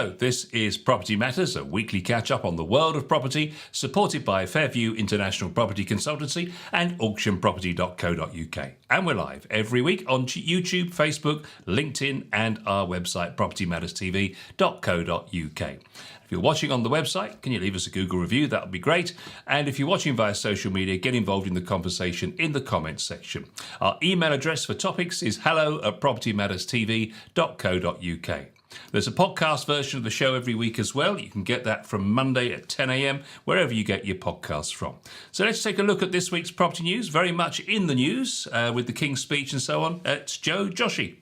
Hello, this is Property Matters, a weekly catch-up on the world of property, supported by Fairview International Property Consultancy and auctionproperty.co.uk. And we're live every week on YouTube, Facebook, LinkedIn and our website, propertymatterstv.co.uk. If you're watching on the website, can you leave us a Google review? That would be great. And if you're watching via social media, get involved in the conversation in the comments section. Our email address for topics is hello@propertymatterstv.co.uk. There's a podcast version of the show every week as well. You can get that from Monday at 10 a.m, wherever you get your podcasts from. So let's take a look at this week's property news. Very much in the news with the King's speech and so on. It's Joshi.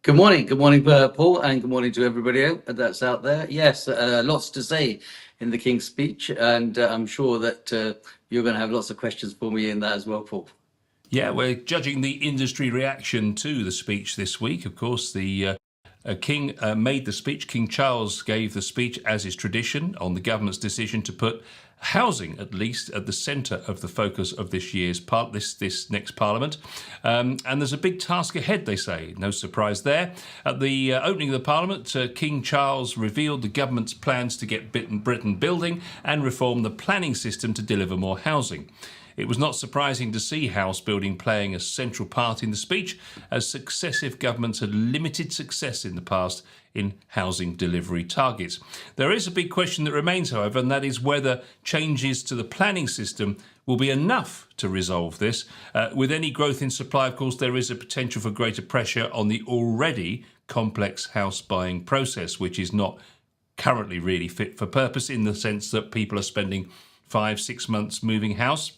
Good morning, Paul, and good morning to everybody that's out there. Yes, lots to say in the King's speech, and I'm sure that you're going to have lots of questions for me in that as well, Paul. Yeah, we're judging the industry reaction to the speech this week. Of course, the King made the speech. King Charles gave the speech, as is tradition, on the government's decision to put housing, at least, at the centre of the focus of this year's this next Parliament. And there's a big task ahead, they say. No surprise there. At the opening of the Parliament, King Charles revealed the government's plans to get Britain building and reform the planning system to deliver more housing. It was not surprising to see house building playing a central part in the speech, as successive governments had limited success in the past in housing delivery targets. There is a big question that remains, however, and that is whether changes to the planning system will be enough to resolve this. With any growth in supply, of course, there is a potential for greater pressure on the already complex house buying process, which is not currently really fit for purpose, in the sense that people are spending 5-6 months moving house.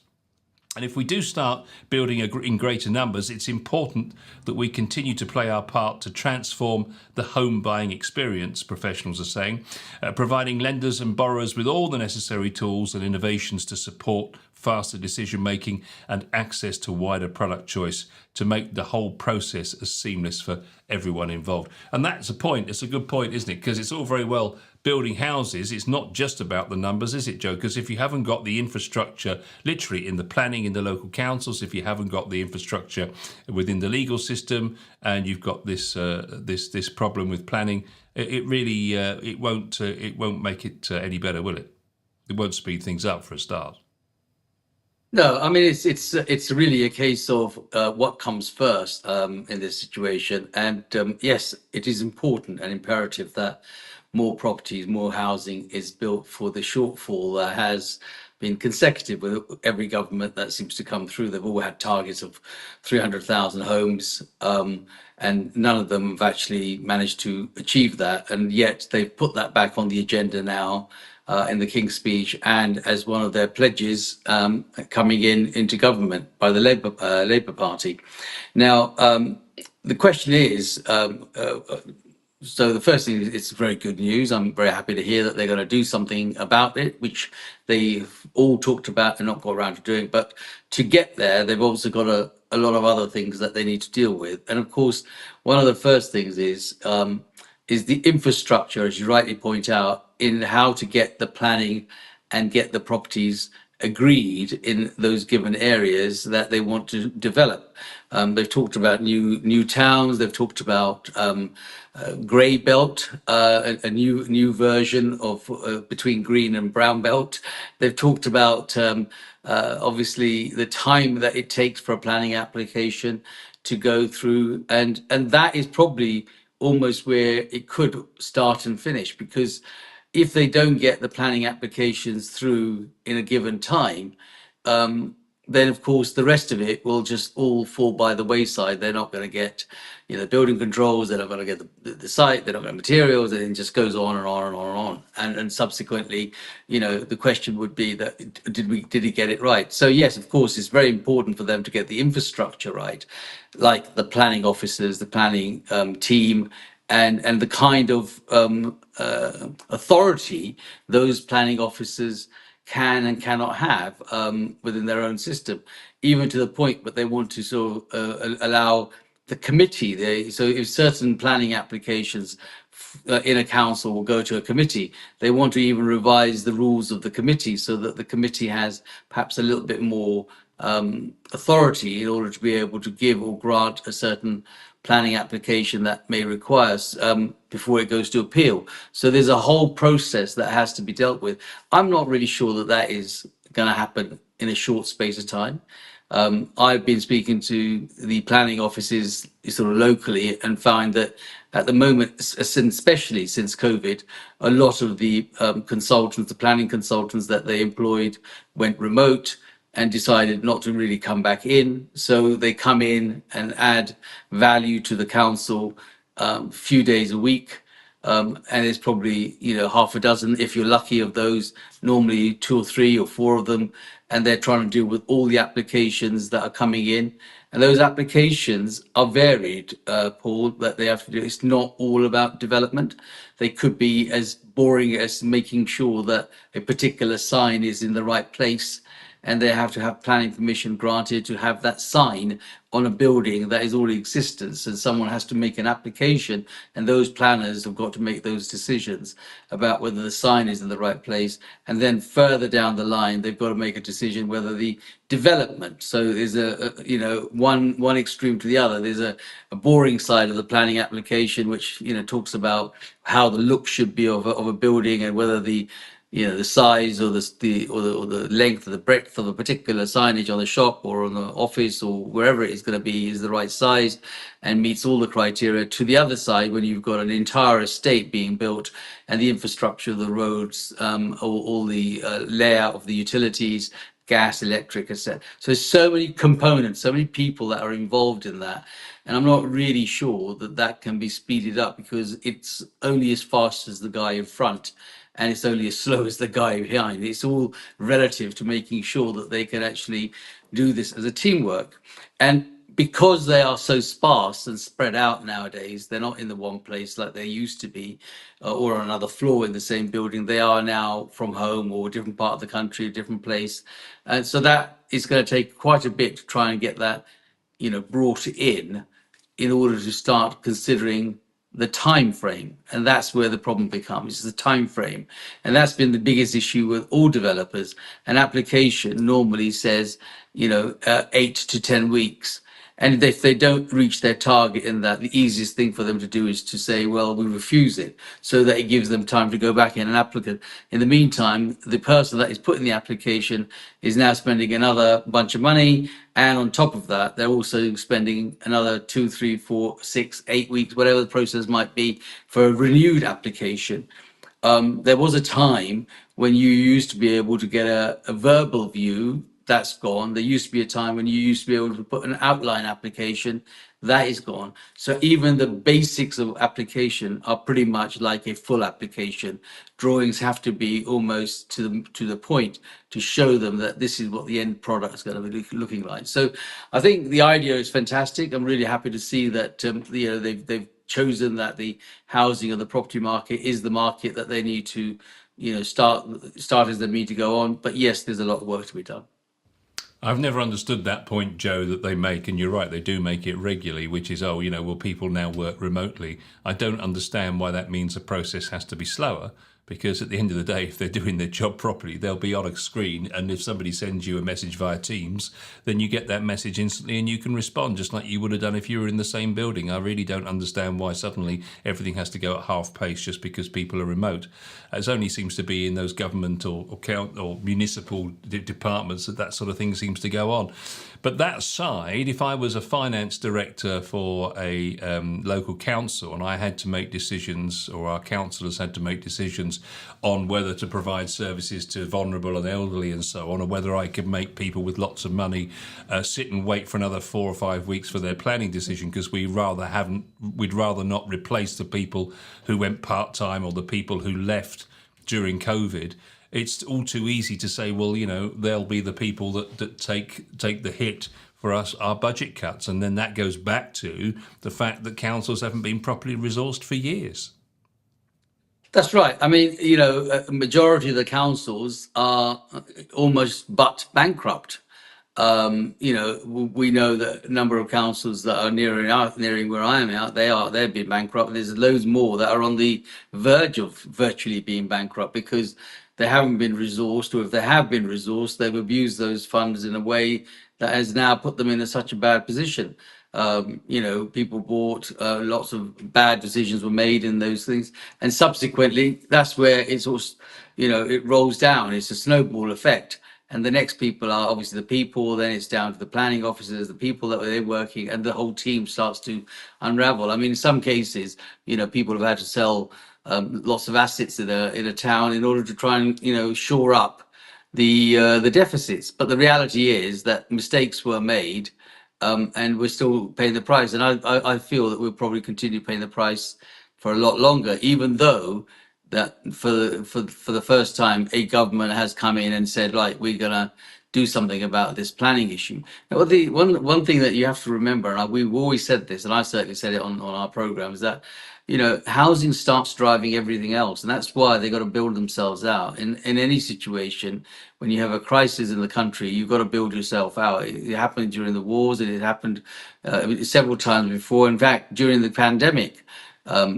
And if we do start building in greater numbers, it's important that we continue to play our part to transform the home buying experience, professionals are saying, providing lenders and borrowers with all the necessary tools and innovations to support faster decision making and access to wider product choice to make the whole process as seamless for everyone involved. And that's a point. It's a good point, isn't it? Because it's all very well building houses. It's not just about the numbers, is it, Joe? Because if you haven't got the infrastructure literally in the planning in the local councils, if you haven't got the infrastructure within the legal system, and you've got this this problem with planning, it really it won't make it any better, will it? It won't speed things up for a start. No, I mean it's really a case of what comes first in this situation, and yes, it is important and imperative that more properties, more housing is built for the shortfall that has been consecutive with every government that seems to come through. They've all had targets of 300,000 homes, and none of them have actually managed to achieve that, and yet they've put that back on the agenda now. In the King's speech, and as one of their pledges coming into government by the Labour Party. Now, the question is, so the first thing is it's very good news. I'm very happy to hear that they're going to do something about it, which they've all talked about and not got around to doing. But to get there, they've also got a lot of other things that they need to deal with. And of course, one of the first things is the infrastructure, as you rightly point out, in how to get the planning and get the properties agreed in those given areas that they want to develop. They've talked about new towns. They've talked about grey belt, a new version of between green and brown belt. They've talked about obviously the time that it takes for a planning application to go through, and that is probably almost where it could start and finish, because if they don't get the planning applications through in a given time, then of course the rest of it will just all fall by the wayside. They're not going to get, building controls. They're not going to get the site. They're not going to get materials, and it just goes on and on and on and on. And subsequently, the question would be that did he get it right? So yes, of course, it's very important for them to get the infrastructure right, like the planning officers, the planning team, and the kind of authority those planning officers can and cannot have within their own system, even to the point that they want to sort of allow the committee. So if certain planning applications in a council will go to a committee, they want to even revise the rules of the committee so that the committee has perhaps a little bit more authority in order to be able to give or grant a certain planning application that may require before it goes to appeal. So there's a whole process that has to be dealt with. I'm not really sure that that is going to happen in a short space of time. I've been speaking to the planning offices sort of locally and find that at the moment, especially since COVID, a lot of the consultants, the planning consultants that they employed went remote and decided not to really come back in. So they come in and add value to the council a few days a week. And there's probably half a dozen, if you're lucky, of those. Normally two or three or four of them, and they're trying to deal with all the applications that are coming in. And those applications are varied, Paul, that they have to do. It's not all about development. They could be as boring as making sure that a particular sign is in the right place, and they have to have planning permission granted to have that sign on a building that is already in existence, and someone has to make an application, and those planners have got to make those decisions about whether the sign is in the right place. And then further down the line, they've got to make a decision whether the development, so there's one extreme to the other. There's a boring side of the planning application which talks about how the look should be of a building, and whether the size or the length or the breadth of a particular signage on the shop or on the office or wherever it is going to be is the right size and meets all the criteria. To the other side, when you've got an entire estate being built and the infrastructure of the roads, all the layout of the utilities, gas, electric, etc. So there's so many components, so many people that are involved in that. And I'm not really sure that that can be speeded up, because it's only as fast as the guy in front, and it's only as slow as the guy behind. It's all relative to making sure that they can actually do this as a teamwork. And because they are so sparse and spread out nowadays, they're not in the one place like they used to be, or on another floor in the same building. They are now from home or a different part of the country, a different place. And so that is going to take quite a bit to try and get that, brought in order to start considering the time frame. And that's where the problem becomes, is the time frame. And that's been the biggest issue with all developers. An application normally says 8 to 10 weeks, and if they don't reach their target in that, the easiest thing for them to do is to say, well, we refuse it, so that it gives them time to go back in an applicant. In the meantime, the person that is putting the application is now spending another bunch of money. And on top of that, they're also spending another 2, 3, 4, 6, 8 weeks, whatever the process might be, for a renewed application. There was a time when you used to be able to get a verbal view. That's gone. There used to be a time when you used to be able to put an outline application. That is gone. So even the basics of application are pretty much like a full application. Drawings have to be almost to the point to show them that this is what the end product is going to be looking like. So I think the idea is fantastic. I'm really happy to see that they've chosen that the housing or the property market is the market that they need to start as they need to go on. But yes, there's a lot of work to be done. I've never understood that point, Joe, that they make, and you're right, they do make it regularly, which is, will people now work remotely? I don't understand why that means the process has to be slower, because at the end of the day, if they're doing their job properly, they'll be on a screen, and if somebody sends you a message via Teams, then you get that message instantly and you can respond, just like you would have done if you were in the same building. I really don't understand why suddenly everything has to go at half pace just because people are remote. It only seems to be in those government or municipal departments that sort of thing seems to go on. But that side, if I was a finance director for a local council and I had to make decisions, or our councillors had to make decisions on whether to provide services to vulnerable and elderly and so on, or whether I could make people with lots of money sit and wait for another 4 or 5 weeks for their planning decision because we'd rather not replace the people who went part-time or the people who left during COVID. It's all too easy to say, well, they'll be the people that take the hit for our budget cuts. And then that goes back to the fact that councils haven't been properly resourced for years. That's right. I mean, a majority of the councils are almost but bankrupt. We know that a number of councils that are nearing where I am out, they're being bankrupt. There's loads more that are on the verge of virtually being bankrupt because they haven't been resourced, or if they have been resourced, they've abused those funds in a way that has now put them in such a bad position. People bought, lots of bad decisions were made in those things, and subsequently, that's where it rolls down. It's a snowball effect, and the next people are obviously the people. Then it's down to the planning officers, the people that they're working, and the whole team starts to unravel. I mean, in some cases, people have had to sell lots of assets in a town in order to try and shore up the deficits. But the reality is that mistakes were made, and we're still paying the price. And I feel that we'll probably continue paying the price for a lot longer, even though that for the first time a government has come in and said, right, we're gonna do something about this planning issue. Now, the one thing that you have to remember, and we've always said this, and I certainly said it on our program, is that housing starts driving everything else, and that's why they got to build themselves out. In any situation, when you have a crisis in the country, you've got to build yourself out. It happened during the wars, and it happened several times before. In fact, during the pandemic,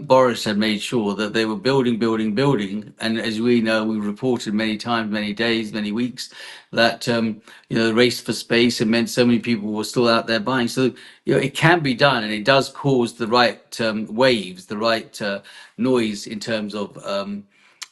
Boris had made sure that they were building, building, building. And as we know, we reported many times, many days, many weeks, that the race for space, it meant so many people were still out there buying. So it can be done, and it does cause the right waves, the right noise in terms of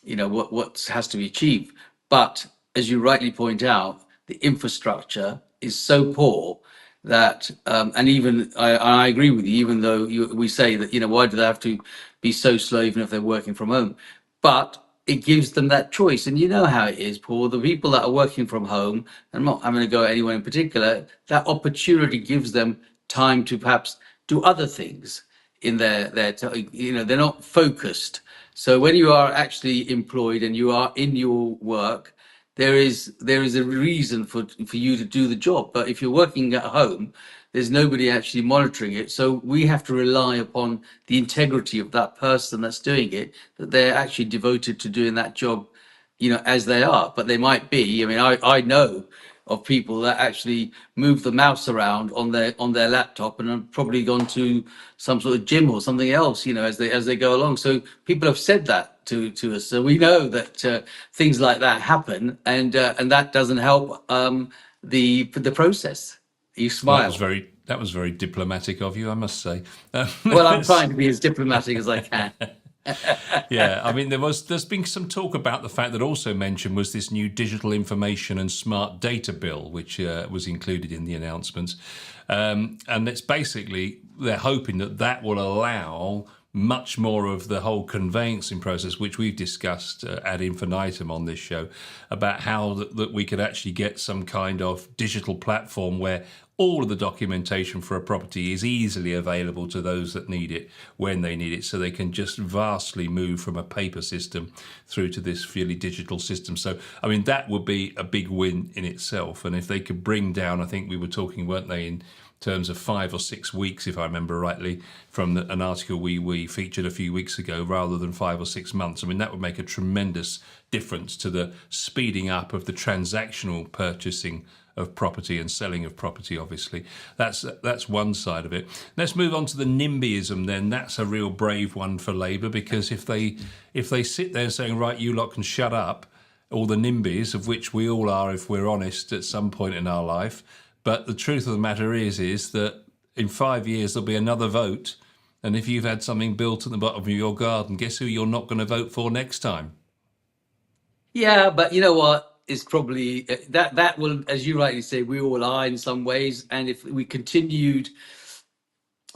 what has to be achieved. But as you rightly point out, the infrastructure is so poor that, and even I agree with you, even though we say that, why do they have to be so slow even if they're working from home? But it gives them that choice. And you know how it is, Paul. The people that are working from home, I'm not having to go at anyone in particular, that opportunity gives them time to perhaps do other things in they're not focused. So when you are actually employed and you are in your work, there is a reason for you to do the job. But if you're working at home, there's nobody actually monitoring it. So we have to rely upon the integrity of that person that's doing it, that they're actually devoted to doing that job, as they are. But they might be. I mean, I know of people that actually move the mouse around on their laptop and have probably gone to some sort of gym or something else, as they go along. So people have said that to us, so we know that things like that happen, and that doesn't help the process. You Well, that was smile. very diplomatic of you, I must say. Well, I'm trying to be as diplomatic as I can. Yeah, I mean, there's been some talk about the fact that also mentioned was this new digital information and smart data bill, which was included in the announcements, and it's basically they're hoping that will allow much more of the whole conveyancing process, which we've discussed ad infinitum on this show, about how that we could actually get some kind of digital platform where all of the documentation for a property is easily available to those that need it when they need it, so they can just vastly move from a paper system through to this fairly digital system. So, I mean, that would be a big win in itself. And if they could bring down, I think we were talking, weren't they, in terms of 5 or 6 weeks, if I remember rightly, from an article we featured a few weeks ago, rather than 5 or 6 months. I mean, that would make a tremendous difference to the speeding up of the transactional purchasing of property and selling of property. Obviously, that's one side of it. Let's move on to the NIMBYism. Then that's a real brave one for Labour, because if they sit there saying, right, you lot can shut up, all the NIMBYs, of which we all are, if we're honest, at some point in our life. But the truth of the matter is that in 5 years there'll be another vote, and if you've had something built at the bottom of your garden, guess who you're not going to vote for next time? Yeah, but you know what? It's probably that will, as you rightly say, we all are in some ways. And if we continued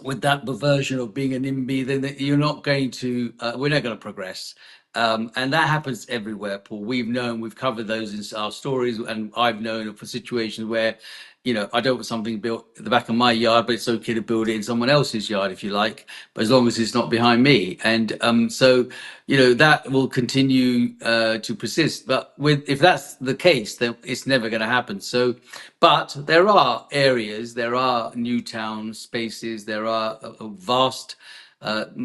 with that version of being an IMBY, then you're not going to, we're not going to progress. And that happens everywhere, Paul. We've covered those in our stories, and I've known for situations where, I don't want something built at the back of my yard, but it's okay to build it in someone else's yard if you like, but as long as it's not behind me. And so, that will continue to persist. But if that's the case, then it's never going to happen. So, but there are areas, there are new town spaces, there are vast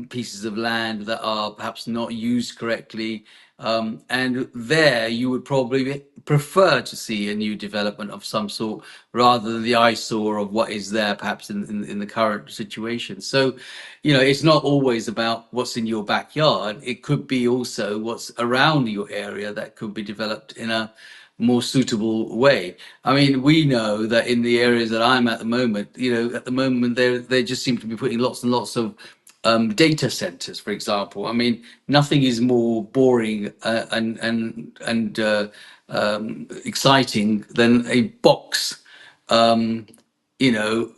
pieces of land that are perhaps not used correctly. And there you would probably prefer to see a new development of some sort rather than the eyesore of what is there perhaps in the current situation. So, it's not always about what's in your backyard. It could be also what's around your area that could be developed in a more suitable way. I mean, we know that in the areas that I'm at the moment, at the moment they just seem to be putting lots and lots of data centers, for example. I mean, nothing is more boring and exciting than a box,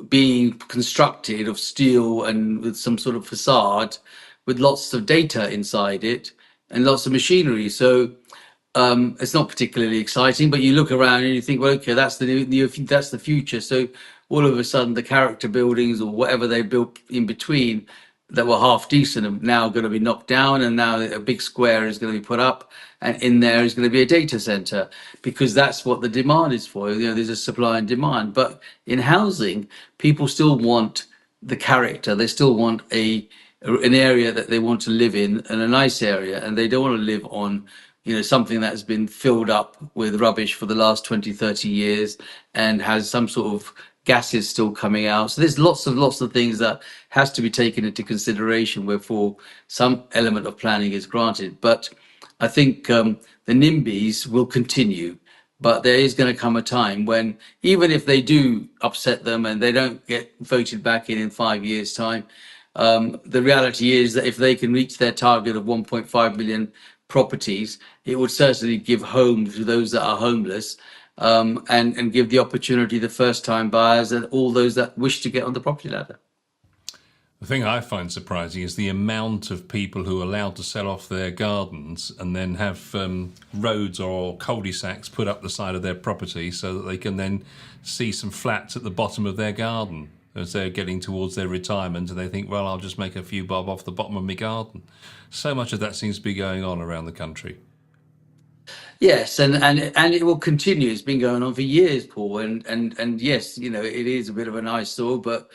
being constructed of steel and with some sort of facade, with lots of data inside it and lots of machinery. So it's not particularly exciting, but you look around and you think, well, okay, that's that's the future. So all of a sudden, the character buildings or whatever they built in between that were half decent are now going to be knocked down, and now a big square is going to be put up, and in there is going to be a data center because that's what the demand is for. There's a supply and demand, but in housing, people still want the character. They still want an area that they want to live in and a nice area, and they don't want to live on something that's been filled up with rubbish for the last 20, 30 years and has some sort of gases still coming out. So there's lots of things that has to be taken into consideration before some element of planning is granted. But I think the NIMBYs will continue. But there is going to come a time when, even if they do upset them and they don't get voted back in 5 years' time, the reality is that if they can reach their target of 1.5 million properties, it would certainly give homes to those that are homeless, and give the opportunity to first time buyers and all those that wish to get on the property ladder. The thing I find surprising is the amount of people who are allowed to sell off their gardens and then have roads or cul-de-sacs put up the side of their property so that they can then see some flats at the bottom of their garden as they're getting towards their retirement, and they think, well, I'll just make a few bob off the bottom of my garden. So much of that seems to be going on around the country. Yes, and it will continue. It's been going on for years, Paul. And yes, it is a bit of an eyesore, but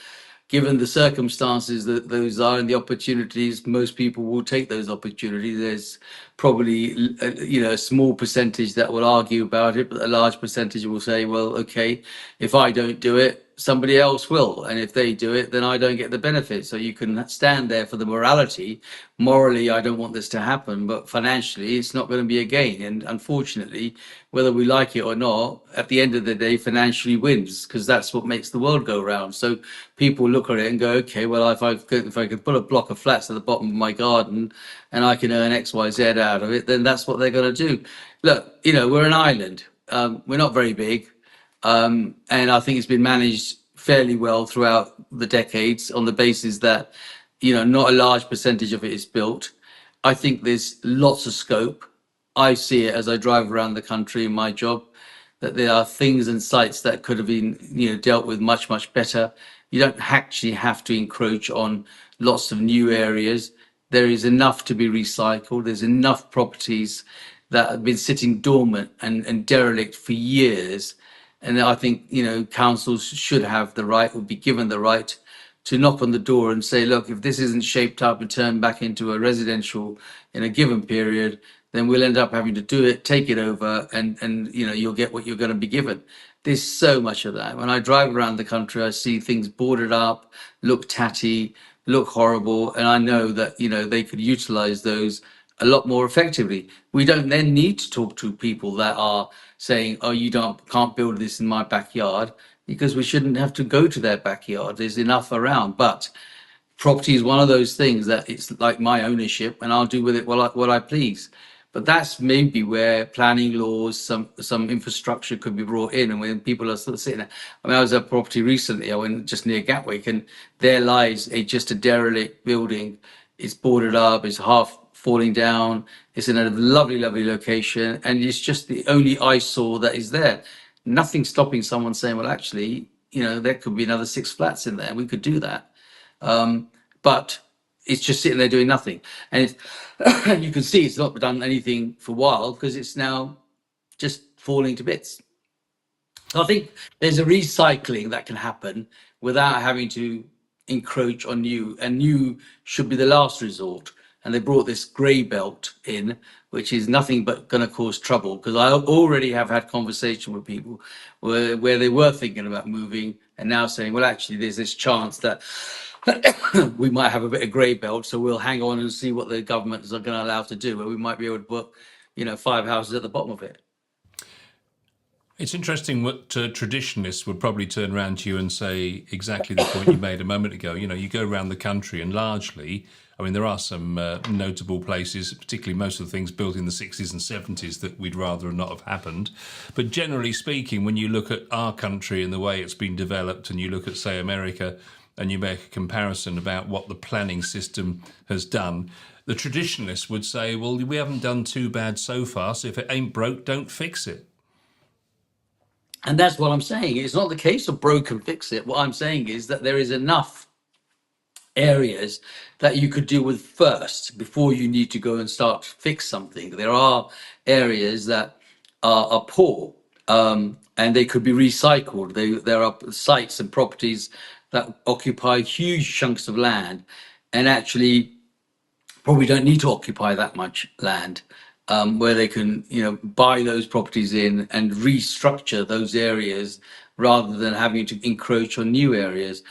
given the circumstances that those are and the opportunities, most people will take those opportunities. There's probably a small percentage that will argue about it, but a large percentage will say, well, okay, if I don't do it, somebody else will, and if they do it, then I don't get the benefit. So you can stand there for the morality. Morally, I don't want this to happen, but financially it's not going to be a gain. And unfortunately, whether we like it or not, at the end of the day, financially wins, because that's what makes the world go round. So people look at it and go, okay, well, if I could put a block of flats at the bottom of my garden and I can earn XYZ out of it, then that's what they're going to do. Look, we're an island. We're not very big. And I think it's been managed fairly well throughout the decades on the basis that, not a large percentage of it is built. I think there's lots of scope. I see it as I drive around the country in my job, that there are things and sites that could have been, dealt with much, much better. You don't actually have to encroach on lots of new areas. There is enough to be recycled. There's enough properties that have been sitting dormant and derelict for years. And I think, councils should have the right, would be given the right to knock on the door and say, look, if this isn't shaped up and turned back into a residential in a given period, then we'll end up having to do it, take it over, and you'll get what you're going to be given. There's so much of that. When I drive around the country, I see things boarded up, look tatty, look horrible, and I know that they could utilize those a lot more effectively. We don't then need to talk to people that are saying, "Oh, you can't build this in my backyard," because we shouldn't have to go to their backyard. There's enough around. But property is one of those things that it's like my ownership, and I'll do with it what I please. But that's maybe where planning laws, some infrastructure could be brought in, and when people are sort of sitting there. I mean, I was at a property recently. I went just near Gatwick, and there lies just a derelict building. It's boarded up. It's half falling down. It's in a lovely, lovely location, and it's just the only eyesore that is there. Nothing stopping someone saying, "Well, actually, there could be another 6 flats in there. We could do that." But it's just sitting there doing nothing, and you can see it's not done anything for a while because it's now just falling to bits. So I think there's a recycling that can happen without having to encroach on new, and new should be the last resort. and they brought this grey belt in, which is nothing but going to cause trouble. Because I already have had conversation with people where they were thinking about moving and now saying, well, actually, there's this chance that we might have a bit of grey belt, so we'll hang on and see what the government is going to allow to do, where we might be able to put, 5 houses at the bottom of it. It's interesting what traditionalists would probably turn around to you and say exactly the point you made a moment ago. You go around the country and largely, I mean, there are some notable places, particularly most of the things built in the 60s and 70s that we'd rather not have happened. But generally speaking, when you look at our country and the way it's been developed, and you look at, say, America, and you make a comparison about what the planning system has done, the traditionalists would say, well, we haven't done too bad so far, so if it ain't broke, don't fix it. And that's what I'm saying. It's not the case of broke and fix it. What I'm saying is that there is enough areas that you could deal with first before you need to go and start to fix something. There are areas that are poor, and they could be recycled. There are sites and properties that occupy huge chunks of land and actually probably don't need to occupy that much land, where they can, buy those properties in and restructure those areas rather than having to encroach on new areas.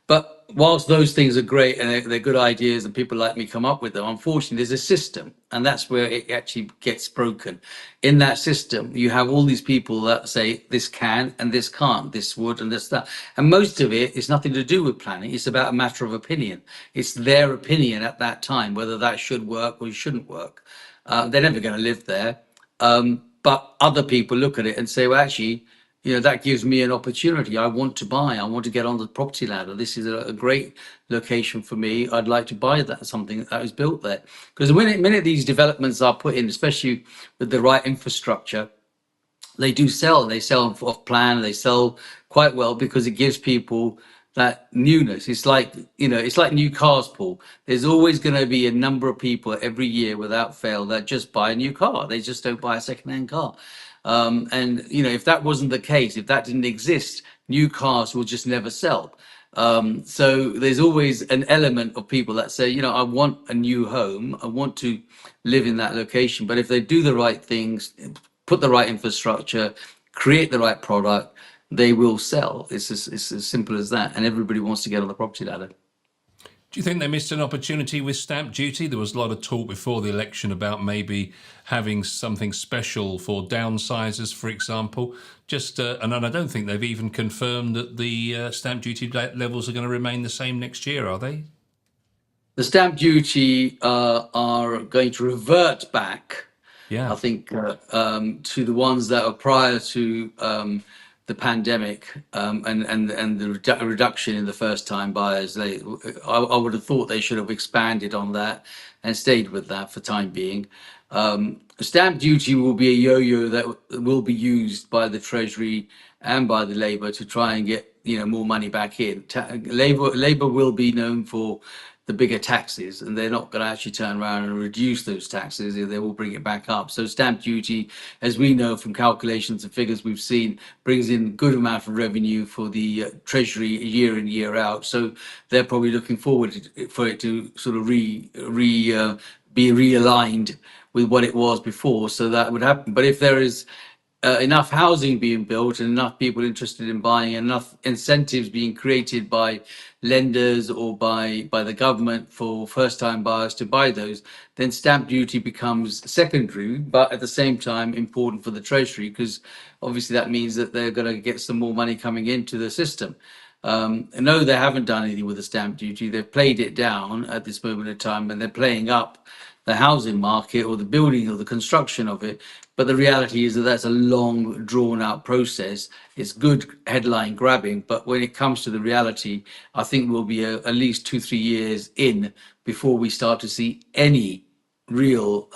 But whilst those things are great and they're good ideas and people like me come up with them, unfortunately, there's a system, and that's where it actually gets broken. In that system, you have all these people that say this can and this can't, this would and this that. And most of it is nothing to do with planning. It's about a matter of opinion. It's their opinion at that time, whether that should work or shouldn't work. They're never going to live there. But other people look at it and say, well, actually, that gives me an opportunity. I want to buy. I want to get on the property ladder. This is a great location for me. I'd like to buy that something that is built there. Because the minute these developments are put in, especially with the right infrastructure, they do sell. They sell off plan. They sell quite well because it gives people that newness. It's like, it's like new cars, Paul. There's always going to be a number of people every year without fail that just buy a new car. They just don't buy a second-hand car. And if that wasn't the case, if that didn't exist, new cars will just never sell. So there's always an element of people that say, I want a new home. I want to live in that location. But if they do the right things, put the right infrastructure, create the right product, they will sell. It's as simple as that. And everybody wants to get on the property ladder. Do you think they missed an opportunity with stamp duty? There was a lot of talk before the election about maybe having something special for downsizers, for example. And I don't think they've even confirmed that the stamp duty levels are going to remain the same next year, are they? The stamp duty are going to revert back, Yeah. I think, to the ones that are prior to the pandemic, and the reduction in the first-time buyers. I would have thought they should have expanded on that and stayed with that for time being. Stamp duty will be a yo-yo that will be used by the Treasury and by the Labour to try and get more money back in. Labour will be known for the bigger taxes, and they're not going to actually turn around and reduce those taxes. They will bring it back up. So stamp duty, as we know from calculations and figures we've seen, brings in a good amount of revenue for the Treasury year in, year out. So they're probably looking forward for it to sort of be realigned with what it was before. So that would happen. But if there is enough housing being built and enough people interested in buying, enough incentives being created by lenders or by the government for first-time buyers to buy those, then stamp duty becomes secondary, but at the same time important for the Treasury, because obviously that means that they're going to get some more money coming into the system. No, they haven't done anything with the stamp duty. They've played it down at this moment in time, and they're playing up the housing market or the building or the construction of it. But the reality is that that's a long, drawn-out process. It's good headline grabbing, but when it comes to the reality, I think we'll be at least 2-3 years in before we start to see any real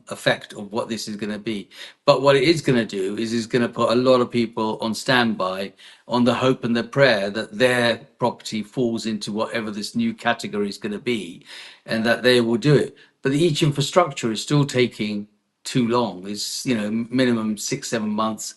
effect of what this is going to be. But what it is going to do is going to put a lot of people on standby on the hope and the prayer that their property falls into whatever this new category is going to be, and that they will do it. But each infrastructure is still taking too long. It's minimum 6-7 months.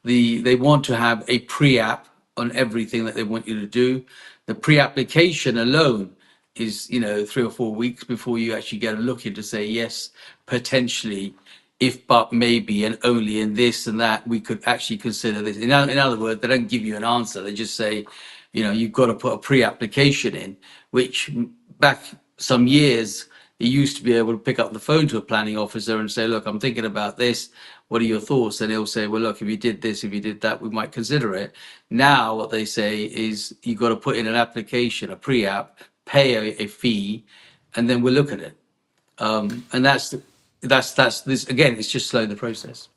They want to have a pre-app on everything that they want you to do. The pre-application alone is 3 or 4 weeks before you actually get a look in to say yes, potentially, if but maybe and only in this and that we could actually consider this. In other words, they don't give you an answer. They just say, you've got to put a pre-application in, which back some years you used to be able to pick up the phone to a planning officer and say, look, I'm thinking about this. What are your thoughts? And he'll say, well, look, if you did this, if you did that, we might consider it. Now, what they say is you've got to put in an application, a pre-app, pay a fee, and then we'll look at it. And that's this again. It's just slowing the process.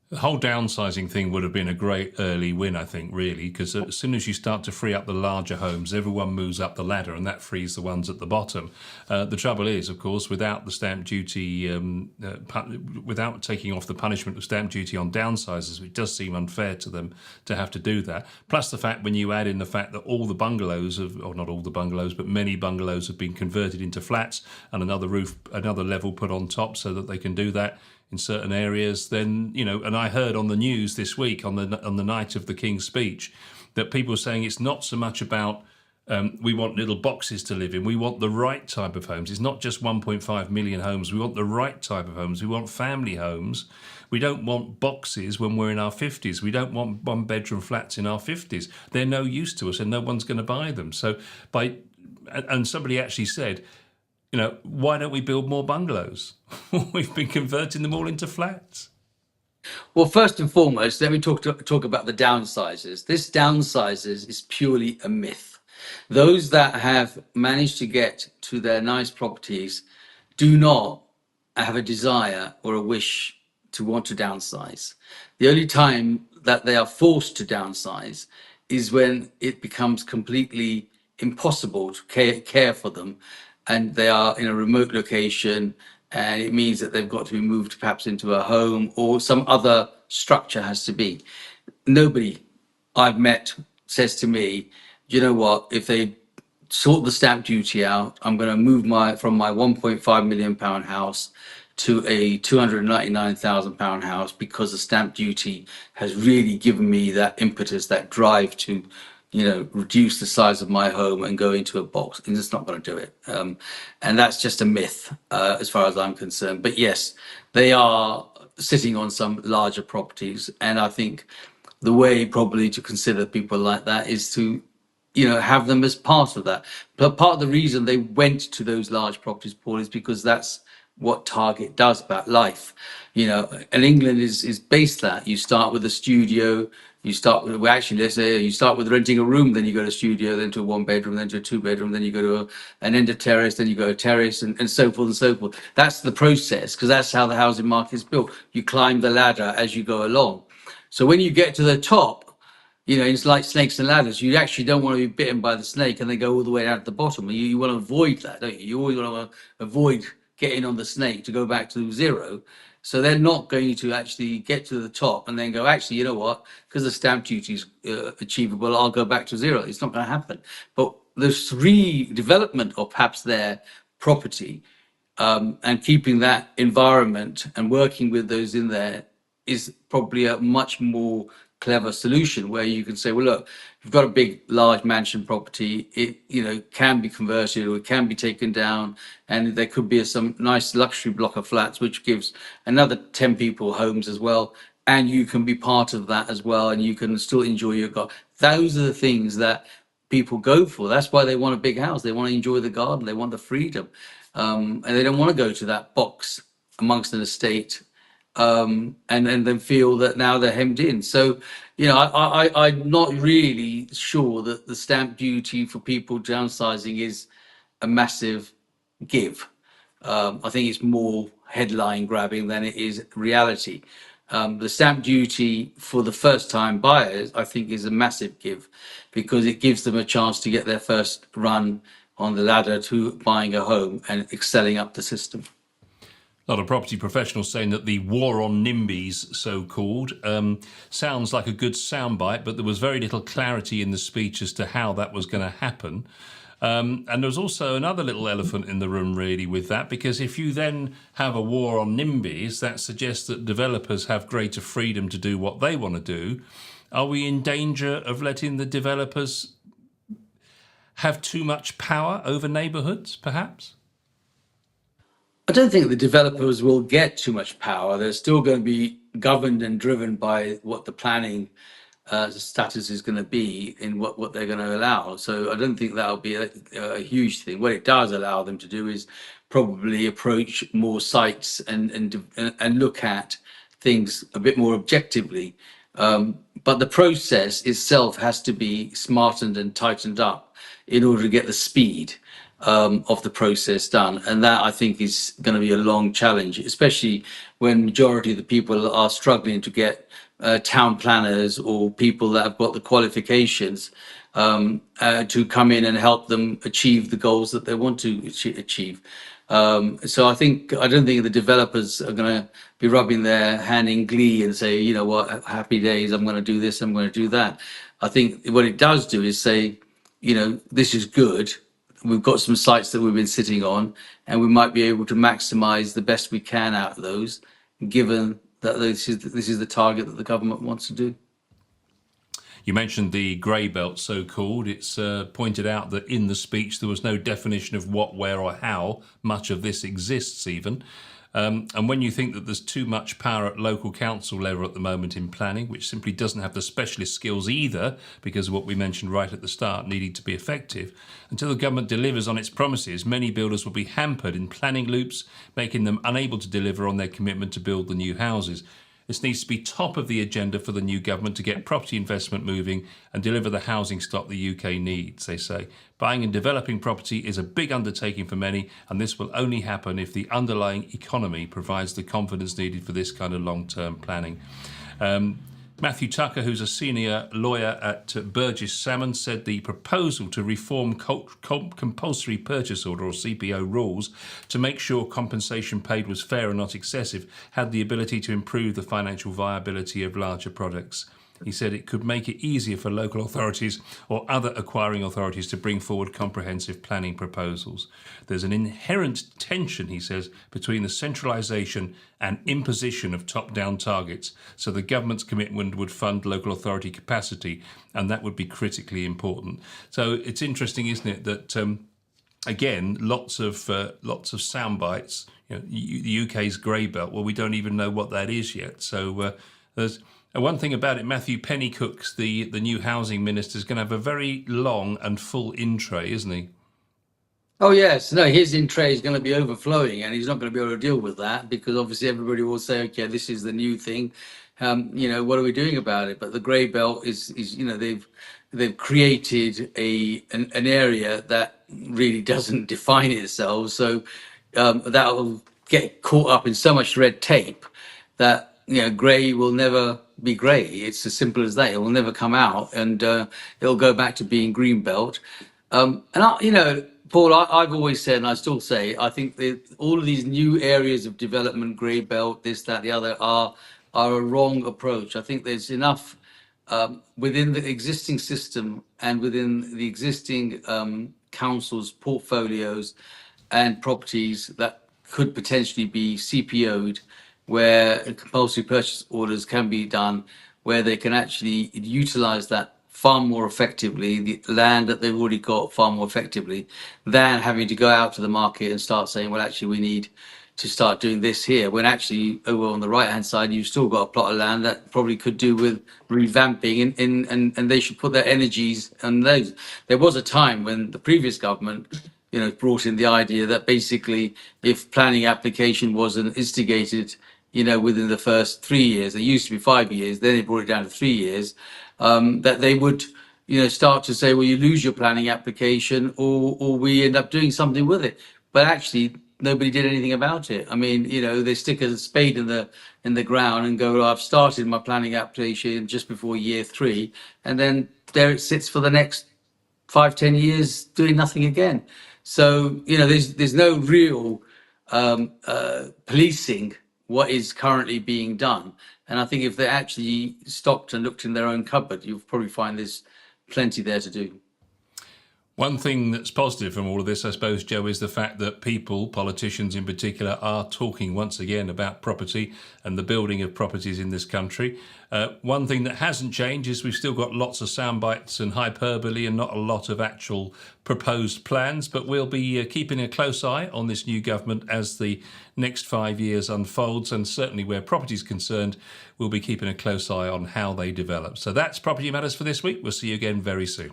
The whole downsizing thing would have been a great early win, I think, really, because as soon as you start to free up the larger homes, everyone moves up the ladder, and that frees the ones at the bottom. The trouble is, of course, without the stamp duty, without taking off the punishment of stamp duty on downsizers, it does seem unfair to them to have to do that. Plus the fact, when you add in the fact that all the bungalows, or not all the bungalows, but many bungalows have been converted into flats and another level put on top so that they can do that in certain areas, then, and I heard on the news this week on the night of the King's speech that people were saying it's not so much about we want little boxes to live in. We want the right type of homes. It's not just 1.5 million homes. We want the right type of homes. We want family homes. We don't want boxes when we're in our 50s. We don't want one-bedroom flats in our 50s. They're no use to us, and no one's going to buy them. So and somebody actually said, why don't we build more bungalows? We've been converting them all into flats. Well, first and foremost, let me talk about the downsizers. This downsizers is purely a myth. Those that have managed to get to their nice properties do not have a desire or a wish to want to downsize. The only time that they are forced to downsize is when it becomes completely impossible to care for them, and they are in a remote location, and it means that they've got to be moved perhaps into a home or some other structure has to be. Nobody I've met says to me, you know what, if they sort the stamp duty out, I'm going to move from my 1.5 million pound house to a 299,000 pound house because the stamp duty has really given me that impetus, that drive to reduce the size of my home and go into a box. And it's not going to do it. And that's just a myth as far as I'm concerned. But yes, they are sitting on some larger properties. And I think the way probably to consider people like that is to have them as part of that. But part of the reason they went to those large properties, Paul, is because that's what Target does about life. And England is based that. You start with a studio, you start with, well, actually, let's say you start with renting a room, then you go to a studio, then to a 1 bedroom, then to a 2 bedroom, then you go to an end of terrace, then you go to a terrace, and so forth and so forth. That's the process, because that's how the housing market is built. You climb the ladder as you go along. So when you get to the top, it's like snakes and ladders. You actually don't want to be bitten by the snake and then go all the way down to the bottom. You want to avoid that, don't you? You always want to avoid getting on the snake to go back to zero. So they're not going to actually get to the top and then go, actually, you know what? Because the stamp duty is achievable, I'll go back to zero. It's not going to happen. But the redevelopment of perhaps their property and keeping that environment and working with those in there is probably a much more clever solution, where you can say, well, look, you've got a big, large mansion property, it can be converted or it can be taken down, and there could be some nice luxury block of flats which gives another 10 people homes as well, and you can be part of that as well, and you can still enjoy your garden. Those are the things that people go for. That's why they want a big house. They want to enjoy the garden, they want the freedom, and they don't want to go to that box amongst an estate, and then feel that now they're hemmed in. So, I'm not really sure that the stamp duty for people downsizing is a massive give. I think it's more headline grabbing than it is reality. The stamp duty for the first time buyers, I think, is a massive give, because it gives them a chance to get their first run on the ladder to buying a home and excelling up the system. A lot of property professionals saying that the war on NIMBYs, so-called, sounds like a good soundbite, but there was very little clarity in the speech as to how that was going to happen. And there's also another little elephant in the room, really, with that, because if you then have a war on NIMBYs, that suggests that developers have greater freedom to do what they want to do. Are we in danger of letting the developers have too much power over neighbourhoods, perhaps? I don't think the developers will get too much power. They're still going to be governed and driven by what the planning status is going to be in what they're going to allow. So I don't think that'll be a huge thing. What it does allow them to do is probably approach more sites and look at things a bit more objectively. But the process itself has to be smartened and tightened up in order to get the speed of the process done. And that I think is going to be a long challenge, especially when majority of the people are struggling to get town planners or people that have got the qualifications to come in and help them achieve the goals that they want to achieve. So I don't think the developers are going to be rubbing their hand in glee and say, you know what, happy days, I'm going to do this, I'm going to do that. I think what it does do is say, you know, this is good. We've got some sites that we've been sitting on, and we might be able to maximize the best we can out of those, given that this is the target that the government wants to do. You mentioned the grey belt, so-called. It's pointed out that in the speech there was no definition of what, where or how much of this exists even. And when you think that there's too much power at local council level at the moment in planning, which simply doesn't have the specialist skills either, because of what we mentioned right at the start, needing to be effective, until the government delivers on its promises, many builders will be hampered in planning loops, making them unable to deliver on their commitment to build the new houses. This needs to be top of the agenda for the new government to get property investment moving and deliver the housing stock the UK needs, they say. Buying and developing property is a big undertaking for many, and this will only happen if the underlying economy provides the confidence needed for this kind of long-term planning. Matthew Tucker, who's a senior lawyer at Burgess Salmon, said the proposal to reform compulsory purchase order, or CPO, rules to make sure compensation paid was fair and not excessive had the ability to improve the financial viability of larger projects. He said it could make it easier for local authorities or other acquiring authorities to bring forward comprehensive planning proposals. There's an inherent tension, he says, between the centralisation and imposition of top-down targets, so the government's commitment would fund local authority capacity, and that would be critically important. So it's interesting, isn't it, that again, lots of sound bites. You know, the UK's grey belt. Well, we don't even know what that is yet. So there's one thing about it. Matthew Pennycook's the new housing minister is going to have a very long and full in tray, isn't he? Oh yes, no, his in tray is going to be overflowing, and he's not going to be able to deal with that because obviously everybody will say, okay, this is the new thing. You know, what are we doing about it? But the grey belt is you know they've created an area that really doesn't define itself, so that will get caught up in so much red tape that you know grey will never be grey. It's as simple as that. It will never come out, and it'll go back to being green belt. You know, Paul, I've always said, and I still say, I think that all of these new areas of development, grey belt, this, that, the other, are a wrong approach. I think there's enough within the existing system and within the existing councils' portfolios and properties that could potentially be CPO'd, where compulsory purchase orders can be done, where they can actually utilize that far more effectively, the land that they've already got far more effectively, than having to go out to the market and start saying, well, actually, we need to start doing this here. When actually, over on the right hand side, you've still got a plot of land that probably could do with revamping, and they should put their energies on those. There was a time when the previous government, you know, brought in the idea that basically, if planning application wasn't instigated, you know, within the first 3 years, it used to be 5 years, then they brought it down to 3 years, that they would, you know, start to say, well, you lose your planning application, or we end up doing something with it. But actually, nobody did anything about it. I mean, you know, they stick a spade in the ground and go, well, I've started my planning application just before year 3, and then there it sits for the next 5, 10 years doing nothing again. So you know, there's no real policing what is currently being done. And I think if they actually stopped and looked in their own cupboard, you'll probably find there's plenty there to do. One thing that's positive from all of this, I suppose, Joe, is the fact that people, politicians in particular, are talking once again about property and the building of properties in this country. One thing that hasn't changed is we've still got lots of sound bites and hyperbole and not a lot of actual proposed plans, but we'll be keeping a close eye on this new government as the next 5 years unfolds, and certainly where property is concerned, we'll be keeping a close eye on how they develop. So that's Property Matters for this week. We'll see you again very soon.